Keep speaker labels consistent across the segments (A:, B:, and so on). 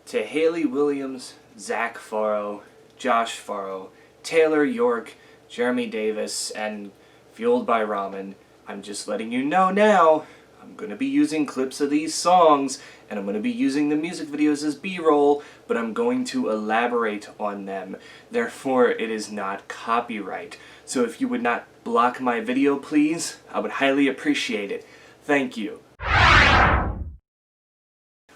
A: To Haley Williams, Zach Farrow, Josh Farrow, Taylor York, Jeremy Davis, and Fueled by Ramen, I'm just letting you know now, I'm going to be using clips of these songs, and I'm going to be using the music videos as B-roll, but I'm going to elaborate on them. Therefore, it is not copyright. So if you would not block my video, please, I would highly appreciate it. Thank you.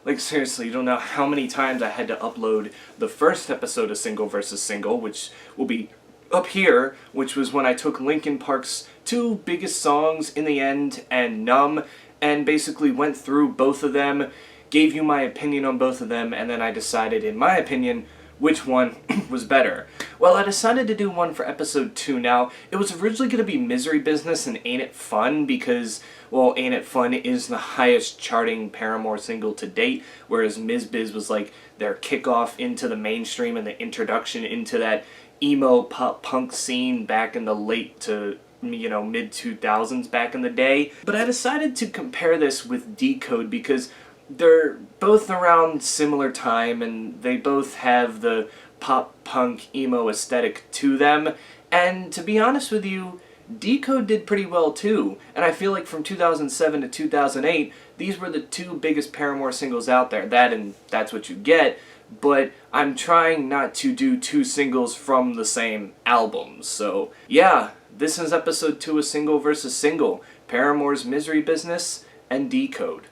A: Like, seriously, you don't know how many times I had to upload the first episode of Single vs. Single, which will be up here, which was when I took Linkin Park's two biggest songs, In the End and Numb, and basically went through both of them, gave you my opinion on both of them, and then I decided, in my opinion, which one was better. Well, I decided to do one for episode 2 now. It was originally going to be Misery Business and Ain't It Fun because, well, Ain't It Fun is the highest charting Paramore single to date, whereas Ms. Biz was like their kickoff into the mainstream and the introduction into that emo pop punk scene back in the late to, you know, mid-2000s back in the day. But I decided to compare this with Decode because they're both around similar time and they both have the pop punk emo aesthetic to them. And to be honest with you, Decode did pretty well too. And I feel like from 2007 to 2008, these were the two biggest Paramore singles out there. That and That's What You Get. But I'm trying not to do two singles from the same album. So yeah, this is episode 2 of Single vs. Single, Paramore's Misery Business and Decode.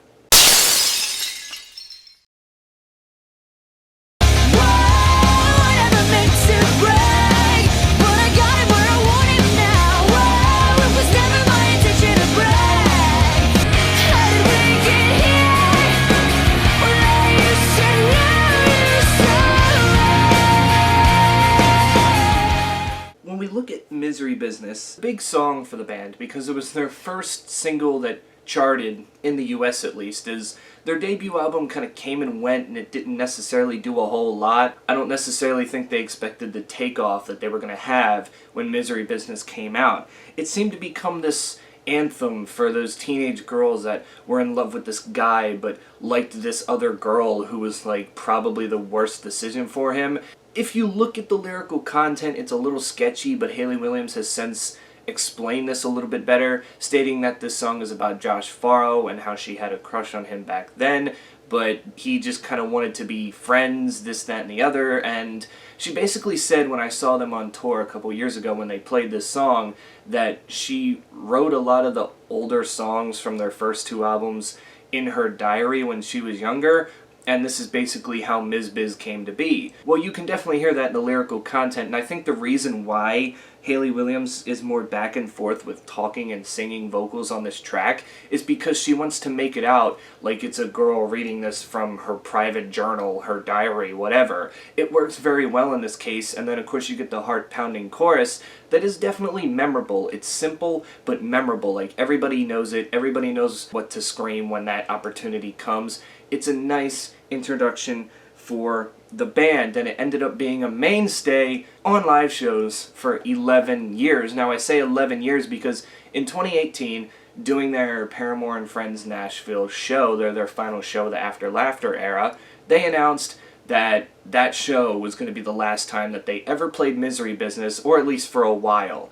A: When we look at Misery Business, big song for the band because it was their first single that charted, in the US at least, is their debut album kind of came and went and it didn't necessarily do a whole lot. I don't necessarily think they expected the takeoff that they were going to have when Misery Business came out. It seemed to become this anthem for those teenage girls that were in love with this guy but liked this other girl who was like probably the worst decision for him. If you look at the lyrical content, it's a little sketchy, but Haley Williams has since explained this a little bit better, stating that this song is about Josh Farrow and how she had a crush on him back then, but he just kind of wanted to be friends, this, that, and the other, and she basically said when I saw them on tour a couple years ago when they played this song that she wrote a lot of the older songs from their first two albums in her diary when she was younger, and this is basically how Ms. Biz came to be. Well, you can definitely hear that in the lyrical content, and I think the reason why Haley Williams is more back and forth with talking and singing vocals on this track is because she wants to make it out like it's a girl reading this from her private journal, her diary, whatever. It works very well in this case, and then of course you get the heart-pounding chorus that is definitely memorable. It's simple, but memorable. Like, everybody knows it, everybody knows what to scream when that opportunity comes. It's a nice introduction for the band, and it ended up being a mainstay on live shows for 11 years. Now, I say 11 years because in 2018, doing their Paramore and Friends Nashville show, their final show, the After Laughter era, they announced that that show was going to be the last time that they ever played Misery Business, or at least for a while.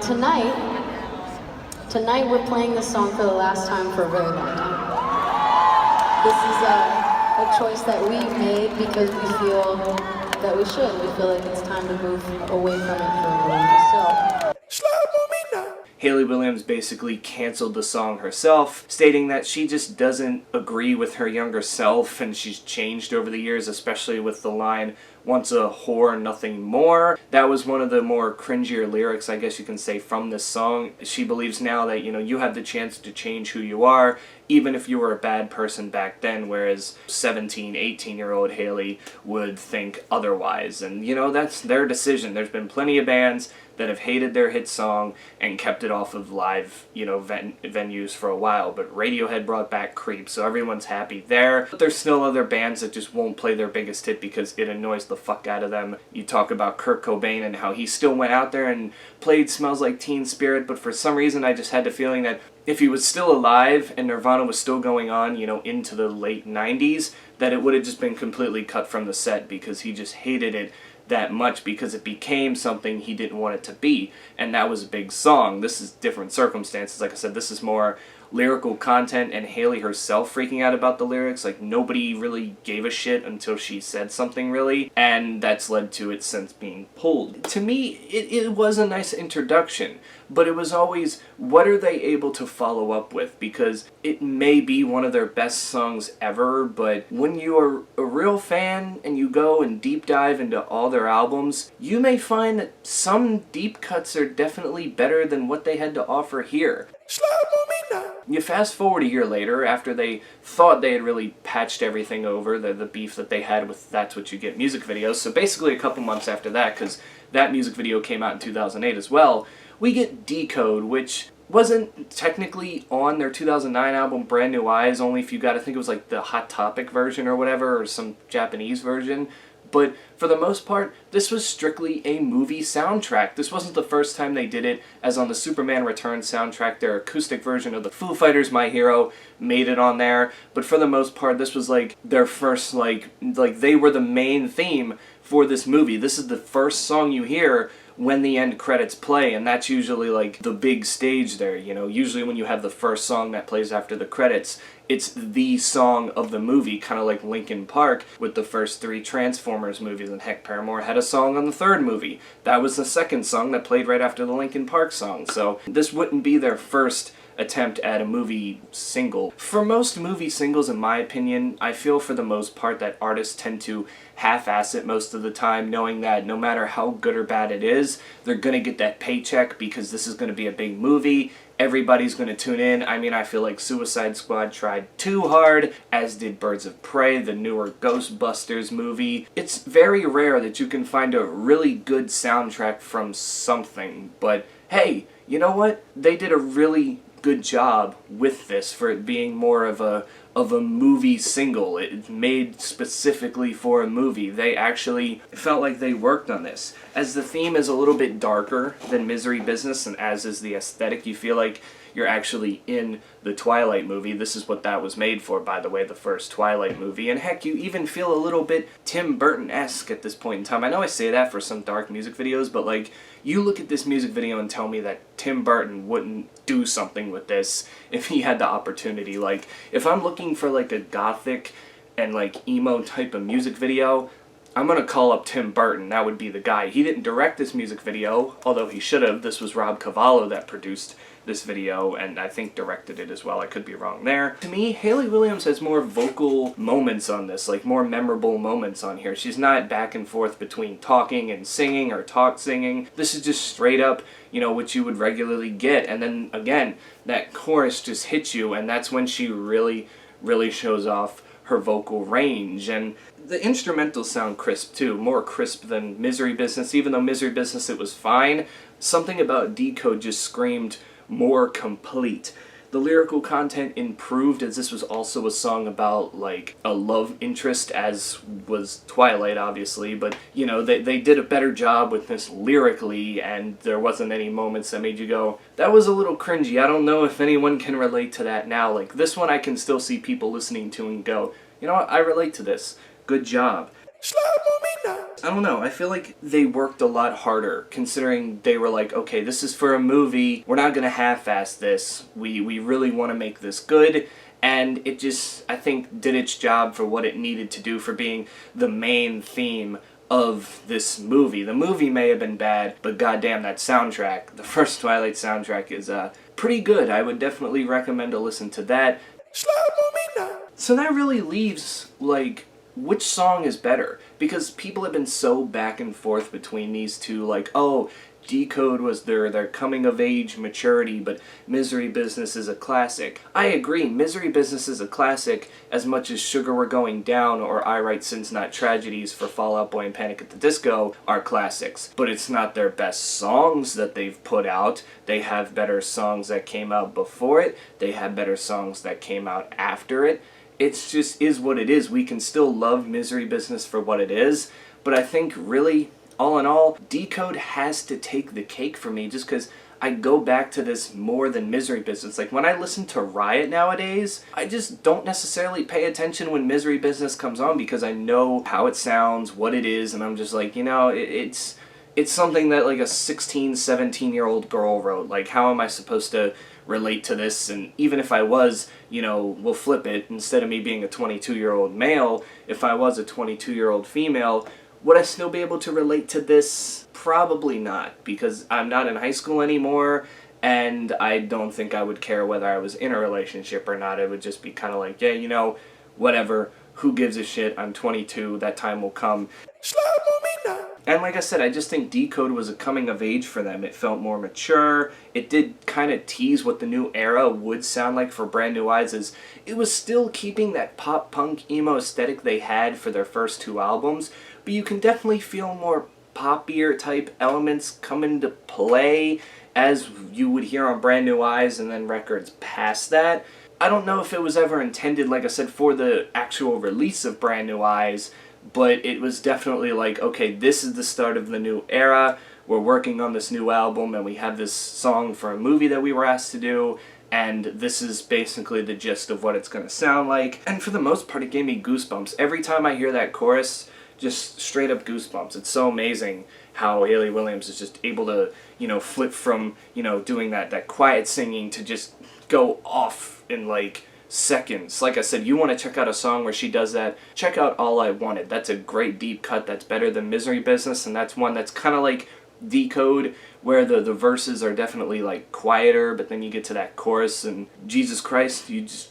B: Tonight we're playing this song for the last time for a very long time. This is a choice that we've made because we feel that we should. We feel like it's time to move away from it for a little. So
A: Haley Williams basically canceled the song herself, stating that she just doesn't agree with her younger self and she's changed over the years, especially with the line, "Once a whore, nothing more." That was one of the more cringier lyrics, I guess you can say, from this song. She believes now that, you know, you have the chance to change who you are, even if you were a bad person back then, whereas 17, 18-year-old Haley would think otherwise. And, you know, that's their decision. There's been plenty of bands that have hated their hit song and kept it off of live, you know, venues for a while, but Radiohead brought back Creep, so everyone's happy there. But there's still other bands that just won't play their biggest hit because it annoys the fuck out of them. You talk about Kurt Cobain and how he still went out there and played Smells Like Teen Spirit, but for some reason I just had the feeling that if he was still alive and Nirvana was still going on, you know, into the late 90s, that it would have just been completely cut from the set because he just hated it that much because it became something he didn't want it to be. And that was a big song. This is different circumstances. Like I said, this is more lyrical content and Haley herself freaking out about the lyrics. Like, nobody really gave a shit until she said something, really, and that's led to it since being pulled. To me, it was a nice introduction, but it was always, what are they able to follow up with? Because it may be one of their best songs ever, but when you are a real fan and you go and deep dive into all their albums, you may find that some deep cuts are definitely better than what they had to offer here. You fast forward a year later, after they thought they had really patched everything over, the beef that they had with That's What You Get music videos, so basically a couple months after that, because that music video came out in 2008 as well, we get Decode, which wasn't technically on their 2009 album Brand New Eyes, only if you got, I think it was like the Hot Topic version or whatever, or some Japanese version. But for the most part, this was strictly a movie soundtrack. This wasn't the first time they did it, as on the Superman Returns soundtrack, their acoustic version of the Foo Fighters' My Hero made it on there. But for the most part, this was like their first, like they were the main theme for this movie. This is the first song you hear when the end credits play, and that's usually like the big stage there, you know. Usually when you have the first song that plays after the credits, it's the song of the movie, kind of like Linkin Park with the first 3 Transformers movies, and heck, Paramore had a song on the 3rd movie. That was the 2nd song that played right after the Linkin Park song, so this wouldn't be their first attempt at a movie single. For most movie singles, in my opinion, I feel for the most part that artists tend to half-ass it most of the time, knowing that no matter how good or bad it is, they're gonna get that paycheck because this is gonna be a big movie. Everybody's gonna tune in. I mean, I feel like Suicide Squad tried too hard, as did Birds of Prey, the newer Ghostbusters movie. It's very rare that you can find a really good soundtrack from something, but hey, you know what? They did a really good job with this for it being more of a movie single. It's made specifically for a movie. They actually felt like they worked on this. As the theme is a little bit darker than Misery Business, and as is the aesthetic, you feel like you're actually in the Twilight movie. This is what that was made for, by the way, the first Twilight movie. And heck, you even feel a little bit Tim Burton-esque at this point in time. I know I say that for some dark music videos, but like, you look at this music video and tell me that Tim Burton wouldn't do something with this if he had the opportunity. Like, if I'm looking for like a gothic and like emo type of music video, I'm gonna call up Tim Burton. That would be the guy. He didn't direct this music video, although he should have. This was Rob Cavallo that produced this video, and I think directed it as well. I could be wrong there. To me, Haley Williams has more vocal moments on this, like more memorable moments on here. She's not back and forth between talking and singing or talk singing. This is just straight up, you know, what you would regularly get. And then again, that chorus just hits you, and that's when she really shows off her vocal range. And the instrumentals sound crisp too, more crisp than Misery Business. Even though Misery Business, it was fine, something about Decode just screamed more complete. The lyrical content improved, as this was also a song about like a love interest, as was Twilight obviously, but you know, they did a better job with this lyrically, and there wasn't any moments that made you go, that was a little cringy. I don't know if anyone can relate to that now. Like, this one I can still see people listening to and go, you know what, I relate to this. Good job. I don't know, I feel like they worked a lot harder, considering they were like, okay, this is for a movie, we're not gonna half-ass this, we really want to make this good, and it just, I think, did its job for what it needed to do for being the main theme of this movie. The movie may have been bad, but goddamn, that soundtrack, the first Twilight soundtrack, is pretty good. I would definitely recommend to listen to that. So that really leaves, like, which song is better? Because people have been so back and forth between these two, like, oh, Decode was their coming-of-age maturity, but Misery Business is a classic. I agree, Misery Business is a classic as much as Sugar We're Going Down or I Write Sins Not Tragedies for Fall Out Boy and Panic at the Disco are classics. But it's not their best songs that they've put out. They have better songs that came out before it. They have better songs that came out after it. It's just is what it is. We can still love Misery Business for what it is, but I think really, all in all, Decode has to take the cake for me, just because I go back to this more than Misery Business. Like, when I listen to Riot nowadays, I just don't necessarily pay attention when Misery Business comes on because I know how it sounds, what it is, and I'm just like, it's something that like a 16, 17-year-old girl wrote. Like, how am I supposed to relate to this? And even if I was, we'll flip it. Instead of me being a 22-year-old male, if I was a 22-year-old female, would I still be able to relate to this? Probably not, because I'm not in high school anymore, and I don't think I would care whether I was in a relationship or not. It would just be kind of like, yeah, whatever. Who gives a shit? I'm 22. That time will come. And like I said, I just think Decode was a coming of age for them. It felt more mature. It did kind of tease what the new era would sound like for Brand New Eyes. As it was still keeping that pop punk emo aesthetic they had for their first two albums, but you can definitely feel more poppier type elements come into play as you would hear on Brand New Eyes and then records past that. I don't know if it was ever intended, like I said, for the actual release of Brand New Eyes, but it was definitely like, okay, this is the start of the new era. We're working on this new album, and we have this song for a movie that we were asked to do, and this is basically the gist of what it's going to sound like. And for the most part, it gave me goosebumps. Every time I hear that chorus, just straight up goosebumps. It's so amazing how Hayley Williams is just able to, flip from, doing that quiet singing to just go off in like seconds. Like I said, you want to check out a song where she does that, check out All I Wanted. That's a great deep cut. That's better than Misery Business, and that's one that's kind of like Decode, where the verses are definitely like quieter, but then you get to that chorus and Jesus Christ, you just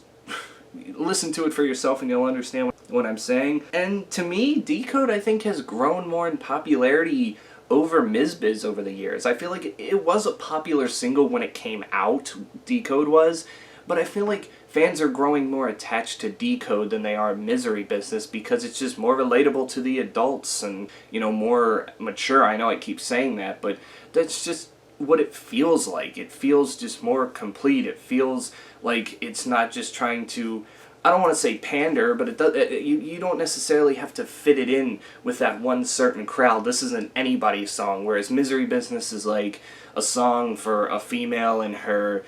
A: listen to it for yourself and you'll understand what I'm saying. And to me, Decode, I think, has grown more in popularity over Ms. Biz over the years. I feel like it was a popular single when it came out, Decode was, but I feel like fans are growing more attached to Decode than they are Misery Business because it's just more relatable to the adults and, more mature. I know I keep saying that, but that's just what it feels like. It feels just more complete. It feels like it's not just trying to, I don't want to say pander, but you don't necessarily have to fit it in with that one certain crowd. This isn't anybody's song, whereas Misery Business is like a song for a female in her,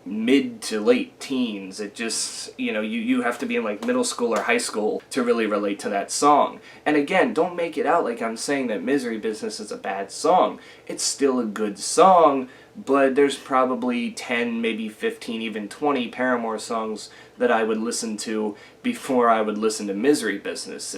A: mid to late teens. It just, you have to be in like middle school or high school to really relate to that song. And again, don't make it out like I'm saying that Misery Business is a bad song. It's still a good song, but there's probably 10, maybe 15, even 20 Paramore songs that I would listen to before I would listen to Misery Business.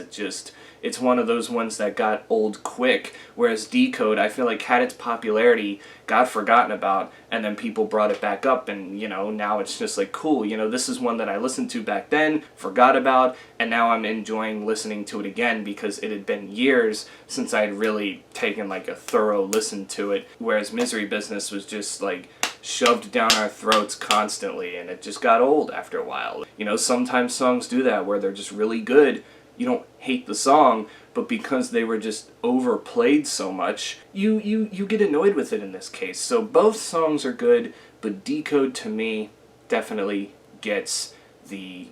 A: It's one of those ones that got old quick, whereas Decode, I feel like, had its popularity, got forgotten about, and then people brought it back up, and, now it's just like, cool, this is one that I listened to back then, forgot about, and now I'm enjoying listening to it again because it had been years since I'd really taken, like, a thorough listen to it, whereas Misery Business was just, like, shoved down our throats constantly, and it just got old after a while. Sometimes songs do that, where they're just really good. You don't hate the song, but because they were just overplayed so much, you get annoyed with it in this case. So both songs are good, but Decode to me definitely gets the,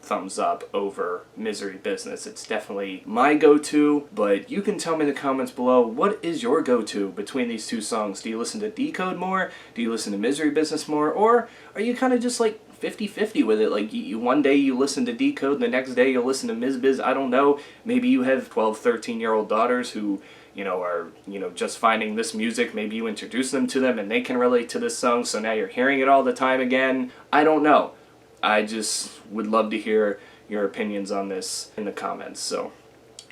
A: thumbs up over Misery Business. It's definitely my go-to, but you can tell me in the comments below, what is your go-to between these two songs? Do you listen to Decode more? Do you listen to Misery Business more? Or are you kind of just like 50-50 with it? Like, one day you listen to Decode, the next day you'll listen to Ms. Biz. I don't know. Maybe you have 12, 13-year-old daughters who, are, just finding this music. Maybe you introduce them to them and they can relate to this song, so now you're hearing it all the time again. I don't know. I just would love to hear your opinions on this in the comments. So,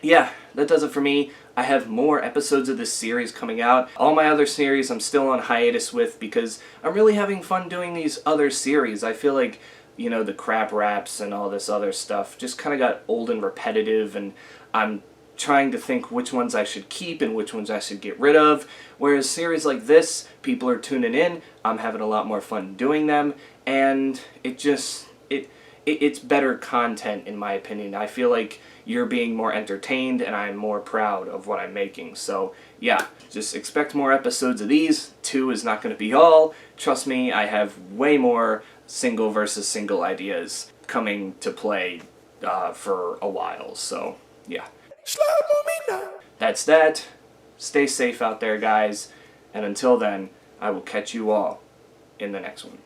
A: yeah, that does it for me. I have more episodes of this series coming out. All my other series I'm still on hiatus with because I'm really having fun doing these other series. I feel like, the crap raps and all this other stuff just kind of got old and repetitive, and I'm trying to think which ones I should keep and which ones I should get rid of. Whereas series like this, people are tuning in. I'm having a lot more fun doing them, and it's better content in my opinion. I feel like you're being more entertained and I'm more proud of what I'm making. So yeah, just expect more episodes of these. 2 is not going to be all. Trust me, I have way more single versus single ideas coming to play for a while. So yeah. That's that. Stay safe out there, guys. And until then, I will catch you all in the next one.